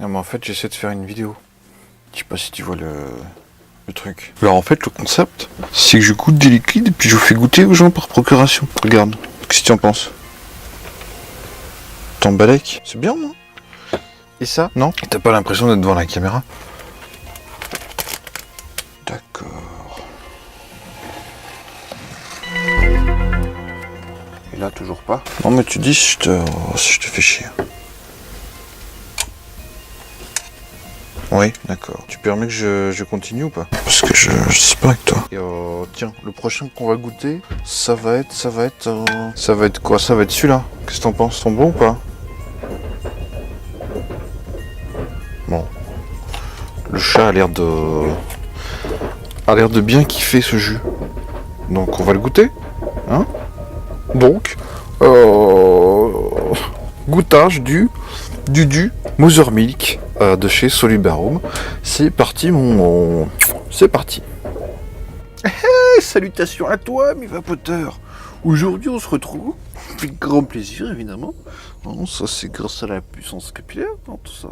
Non, mais en fait, j'essaie de faire une vidéo. Je sais pas si tu vois le truc. Alors en fait, le concept, c'est que je goûte des liquides et puis je vous fais goûter aux gens par procuration. Regarde, qu'est-ce que tu en penses? T'en balèques? C'est bien, non? Et ça? Non? T'as pas l'impression d'être devant la caméra? D'accord. Et là, toujours pas? Non, mais tu dis si je te fais chier. Oui, d'accord. Tu permets que je continue ou pas? Parce que je sais pas avec toi. Et tiens, le prochain qu'on va goûter, ça va être quoi? Ça va être celui-là. Qu'est-ce que t'en penses? Ils sont bons ou pas? Bon. Le chat a l'air de bien kiffer ce jus. Donc on va le goûter, hein? Donc, goûtage du Mother Milk de chez Solubarum. C'est parti c'est parti. Hey, salutations à toi mes vapoteurs. Aujourd'hui on se retrouve avec grand plaisir évidemment. Non, ça c'est grâce à la puissance capillaire, non, tout ça.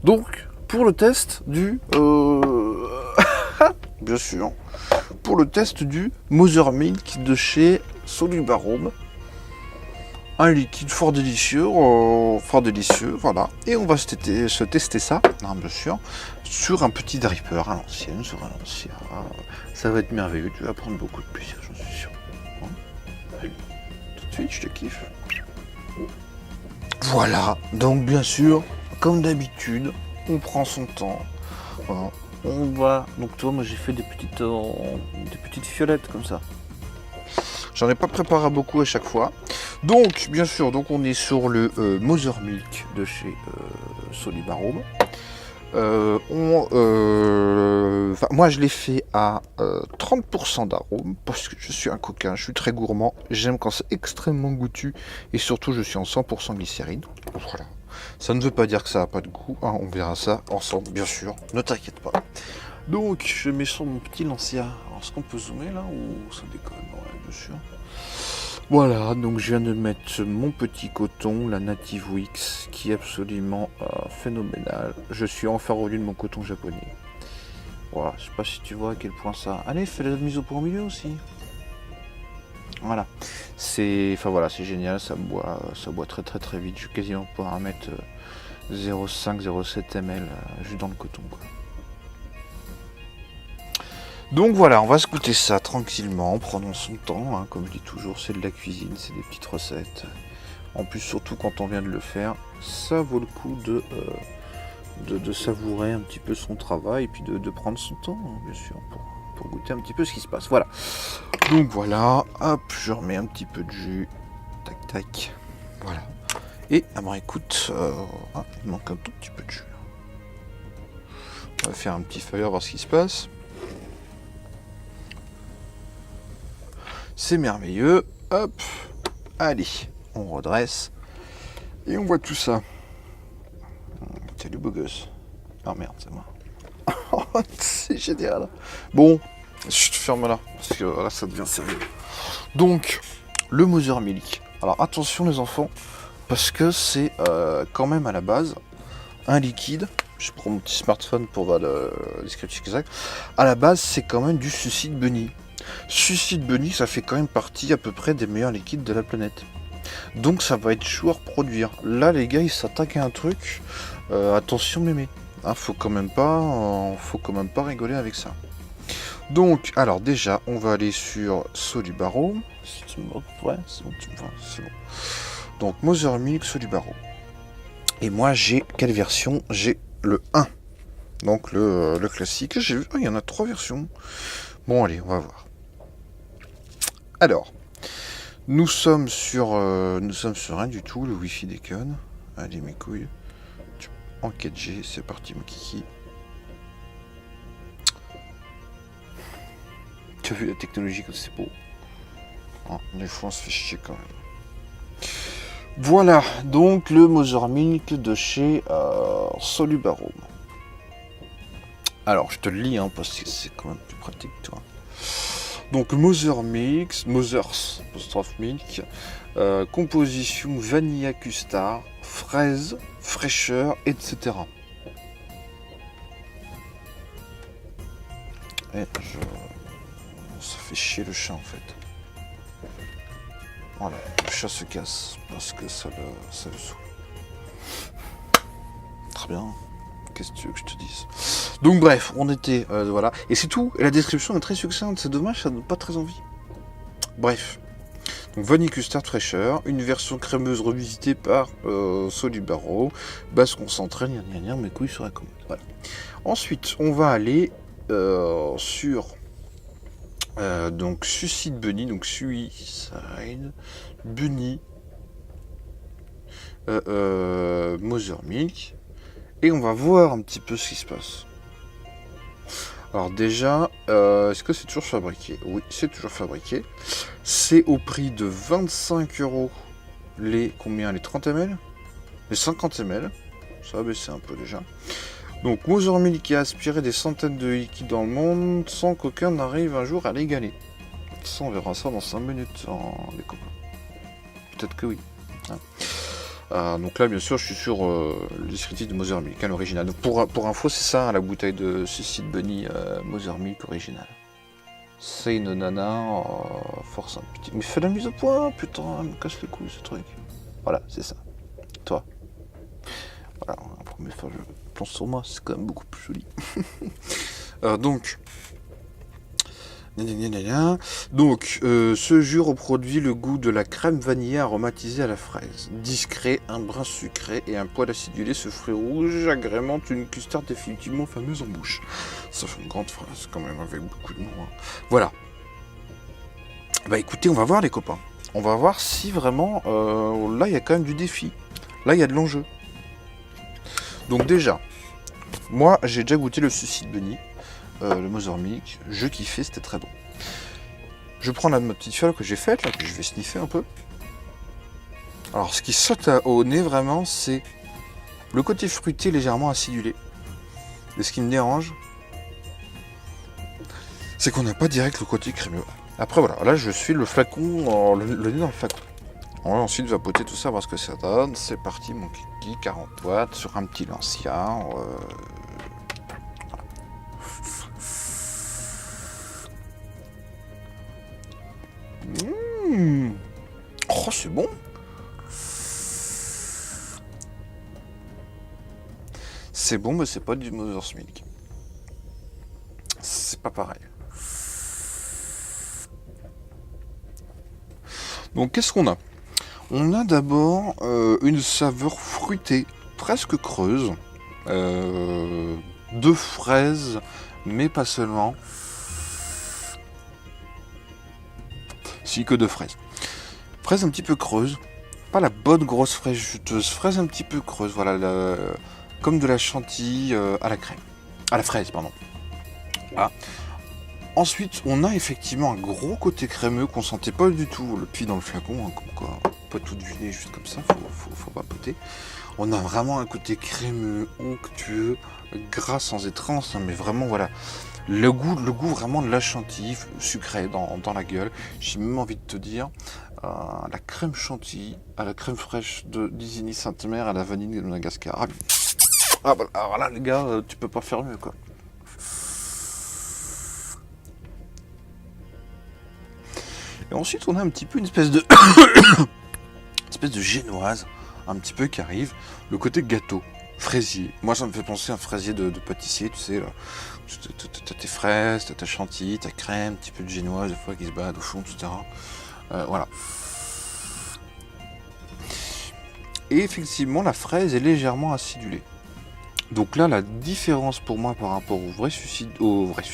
Donc pour le test du bien sûr, pour le test du Mother Milk de chez Solubarum. Un liquide fort délicieux, voilà. Et on va se tester ça, hein, bien sûr, sur un petit dripper à l'ancienne, Ça va être merveilleux, tu vas prendre beaucoup de plaisir, j'en suis sûr. Hein, allez, tout de suite, je te kiffe. Voilà, donc bien sûr, comme d'habitude, on prend son temps. Hein, on va, donc toi, moi j'ai fait des petites fiolettes comme ça. J'en ai pas préparé beaucoup à chaque fois. Donc, bien sûr, on est sur le Mother Milk de chez Solubarum. Moi, je l'ai fait à 30% d'arôme parce que je suis un coquin, je suis très gourmand. J'aime quand c'est extrêmement goûtu et surtout, je suis en 100% glycérine. Voilà. Ça ne veut pas dire que ça n'a pas de goût. Hein, on verra ça ensemble, bien sûr. Ne t'inquiète pas. Donc, je mets sur mon petit Lancia. Alors, est-ce qu'on peut zoomer là ou ça déconne? Ouais, bien sûr. Voilà, donc je viens de mettre mon petit coton, la Native Wix, qui est absolument phénoménal. Je suis enfarrolé de mon coton japonais. Voilà, je sais pas si tu vois à quel point ça... Allez, fais la mise au point au milieu aussi. Voilà, c'est génial, ça boit très très très vite. Je vais quasiment pouvoir mettre 0,5-0,7 ml juste dans le coton, quoi. Donc voilà, on va se goûter ça tranquillement, en prenant son temps, hein, comme je dis toujours, c'est de la cuisine, c'est des petites recettes. En plus, surtout quand on vient de le faire, ça vaut le coup de savourer un petit peu son travail et puis de prendre son temps, hein, bien sûr, pour goûter un petit peu ce qui se passe. Voilà. Donc voilà, hop, je remets un petit peu de jus, tac tac, voilà. Et, écoute, il manque un tout petit peu de jus. On va faire un petit feuillard, voir ce qui se passe. C'est merveilleux, hop, allez, on redresse, et on voit tout ça. Salut beau gosse. Ah merde, c'est moi. C'est génial. Bon, je te ferme là, parce que là ça devient sérieux. Donc, le Mother Milk. Alors attention les enfants, parce que c'est quand même à la base un liquide. Je prends mon petit smartphone pour voir le descriptif exact. À la base, c'est quand même du suicide bunny. Suicide bunny, ça fait quand même partie à peu près des meilleurs liquides de la planète. Donc ça va être chaud à reproduire. Là les gars ils s'attaquent à un truc. Attention mémé. Hein, faut quand même pas rigoler avec ça. Donc alors déjà on va aller sur Solubarum. Si tu me vois, ouais, c'est bon, tu me vois, c'est bon. Donc Mother Milk Solubarum. Et moi j'ai quelle version? J'ai le 1. Donc le classique. J'ai vu, il y en a 3 versions. Bon allez, on va voir. Alors, nous sommes sur rien du tout, le Wi-Fi déconne. Allez mes couilles. En 4G, c'est parti mon kiki. Tu as vu la technologie comme c'est beau. Ah, des fois on se fait chier quand même. Voilà, donc le Mother Milk de chez Solubarum. Alors je te le lis hein, parce que c'est quand même plus pratique toi. Donc Mother Milk, Mother's Milk, composition vanilla custard, fraise, fraîcheur, etc. et ça fait chier le chat en fait. Voilà, le chat se casse parce que ça le saoule. Très bien. Qu'est-ce que tu veux que je te dise? Donc bref, on était... voilà. Et c'est tout. Et la description est très succincte. C'est dommage, ça donne pas très envie. Bref. Donc vanille custard fraîcheur. Une version crémeuse revisitée par Solibaro. Base concentrée, mes couilles sur la commode. Voilà. Ensuite, on va aller sur... donc Suicide Bunny. Donc Suicide Bunny. Mother Milk. Et on va voir un petit peu ce qui se passe. Alors déjà, est-ce que c'est toujours fabriqué? Oui, c'est toujours fabriqué. C'est au prix de 25 € les combien? Les 30 ml? Les 50 ml. Ça va baisser un peu déjà. Donc Mother Milk a aspiré des centaines de liquides dans le monde sans qu'aucun n'arrive un jour à l'égaler. Ça, on verra ça dans 5 minutes les copains. Peut-être que oui. Hein. Donc là, bien sûr, je suis sur le descriptif de Mother Milk, hein, l'original. Donc pour info, c'est ça, hein, la bouteille de Suicide Bunny Mother Milk original. C'est une nana fort sympathique. Mais fais la mise au point, putain, elle me casse les couilles ce truc. Voilà, c'est ça. Toi. Voilà, la première fois je pense sur moi, c'est quand même beaucoup plus joli. Donc... Donc, ce jus reproduit le goût de la crème vanillée aromatisée à la fraise. Discret, un brin sucré et un poil acidulé, ce fruit rouge agrémente une custard définitivement fameuse en bouche. Ça fait une grande phrase quand même avec beaucoup de mots. Hein. Voilà. Bah écoutez, on va voir les copains. On va voir si vraiment, là il y a quand même du défi. Là il y a de l'enjeu. Donc déjà, moi j'ai déjà goûté le Suicide Bunny. Le Mother Milk, je kiffais, c'était très bon. Je prends ma petite fiole que j'ai faite, là, que je vais sniffer un peu. Alors, ce qui saute au nez, vraiment, c'est le côté fruité légèrement acidulé. Et ce qui me dérange, c'est qu'on n'a pas direct le côté crémeux. Après, voilà, là, je suis le flacon, le nez dans le flacon. On va ensuite vapoter tout ça, voir ce que ça donne. C'est parti, mon kiki, 40 watts, sur un petit Lancia. Oh, c'est bon. C'est bon, mais c'est pas du Mother's Milk. C'est pas pareil. Donc, qu'est-ce qu'on a? On a d'abord une saveur fruitée, presque creuse, de fraises, mais pas seulement. Si que de fraises. Fraise un petit peu creuse, pas la bonne grosse fraise juteuse, fraise un petit peu creuse, voilà, comme de la chantilly à la crème, à la fraise, pardon. Voilà. Ensuite, on a effectivement un gros côté crémeux qu'on sentait pas du tout, le pied dans le flacon, hein, comme quoi, pas tout deviner juste comme ça, faut pas poter. On a vraiment un côté crémeux, onctueux, gras sans être rance, hein, mais vraiment voilà. Le goût vraiment de la chantilly sucrée dans la gueule. J'ai même envie de te dire, la crème chantilly, à la crème fraîche de d'Isigny Sainte-Mère, à la vanille de Madagascar. Ah bah, alors là les gars, tu peux pas faire mieux quoi. Et ensuite on a un petit peu une espèce de génoise, un petit peu qui arrive, le côté gâteau. Fraisier. Moi, ça me fait penser à un fraisier de pâtissier, tu sais, là. T'as tes fraises, t'as ta chantilly, ta crème, un petit peu de génoise, des fois, qui se balade au fond, etc. Voilà. Et effectivement, la fraise est légèrement acidulée. Donc là, la différence pour moi par rapport au vrai suicide voilà,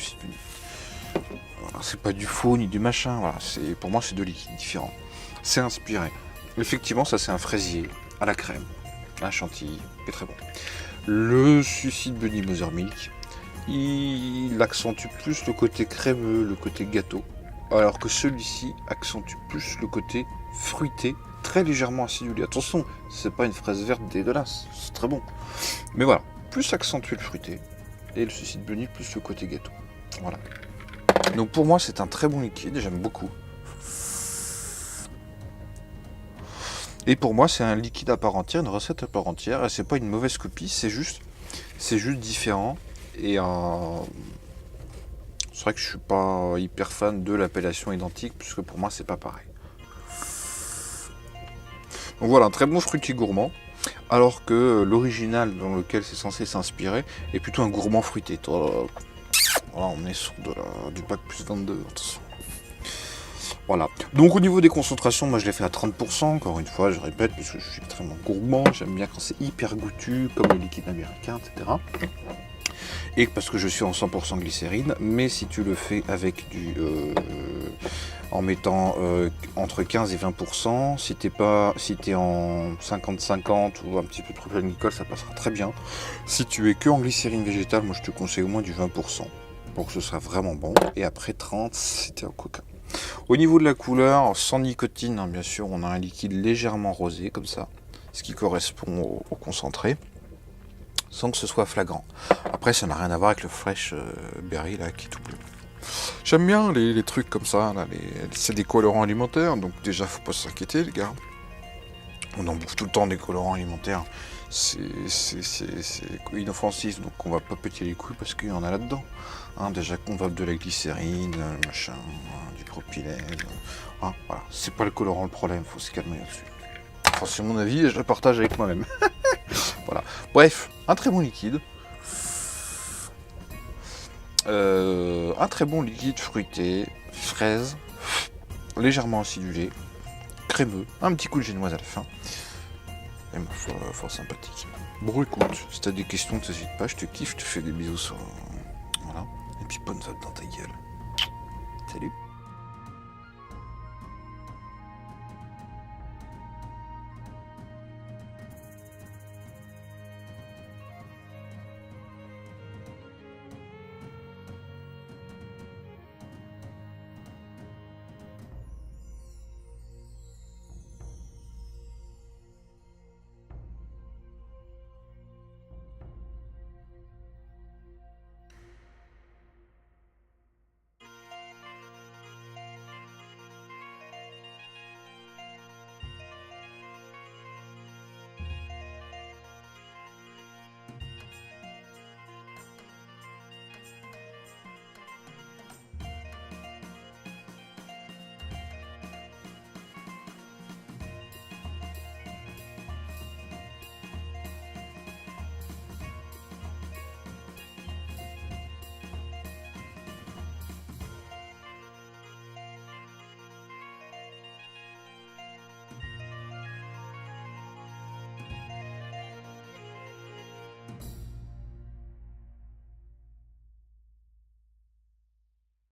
c'est pas du faux ni du machin, voilà. Pour moi, c'est deux liquides différents. C'est inspiré. Effectivement, ça, c'est un fraisier à la crème. Un chantilly, qui est très bon. Le Suicide Bunny Mother Milk, il accentue plus le côté crémeux, le côté gâteau, alors que celui-ci accentue plus le côté fruité, très légèrement acidulé. Attention, c'est pas une fraise verte dégueulasse, c'est très bon. Mais voilà, plus accentué le fruité, et le Suicide Bunny plus le côté gâteau. Voilà. Donc pour moi, c'est un très bon liquide, j'aime beaucoup. Et pour moi, c'est un liquide à part entière, une recette à part entière, et c'est pas une mauvaise copie, c'est juste différent. Et C'est vrai que je suis pas hyper fan de l'appellation identique, puisque pour moi c'est pas pareil. Donc voilà, un très bon fruitier gourmand, alors que l'original dans lequel c'est censé s'inspirer est plutôt un gourmand fruité. Voilà, on est sur du bac plus 22, attention. Voilà. Donc au niveau des concentrations, moi je l'ai fait à 30%, encore une fois, je répète, parce que je suis extrêmement gourmand, j'aime bien quand c'est hyper goûtu, comme le liquide américain, etc. Et parce que je suis en 100% glycérine, mais si tu le fais avec en mettant entre 15 et 20%, si t'es en 50-50 ou un petit peu trop glycol, ça passera très bien. Si tu es que en glycérine végétale, moi je te conseille au moins du 20%, pour que ce soit vraiment bon, et après 30 si t'es en coca. Au niveau de la couleur, sans nicotine, hein, bien sûr, on a un liquide légèrement rosé, comme ça, ce qui correspond au concentré, sans que ce soit flagrant. Après, ça n'a rien à voir avec le fresh berry, là, qui est tout bleu. J'aime bien les trucs comme ça, là, c'est des colorants alimentaires, donc déjà, faut pas s'inquiéter, les gars. On en bouffe tout le temps des colorants alimentaires. C'est inoffensif, donc on va pas péter les couilles parce qu'il y en a là-dedans. Hein, déjà qu'on va de la glycérine, machin, du propylène. Hein, voilà, c'est pas le colorant le problème, faut se calmer là-dessus. Enfin, c'est mon avis et je le partage avec moi-même. Voilà. Bref, un très bon liquide. Un très bon liquide fruité, fraise, légèrement acidulé, crémeux, un petit coup de génoise à la fin. Et ma foi, fort sympathique. Bon, écoute, si t'as des questions, t'hésites pas, je te kiffe, je te fais des bisous sur. Voilà. Et puis bonne vape dans ta gueule. Salut.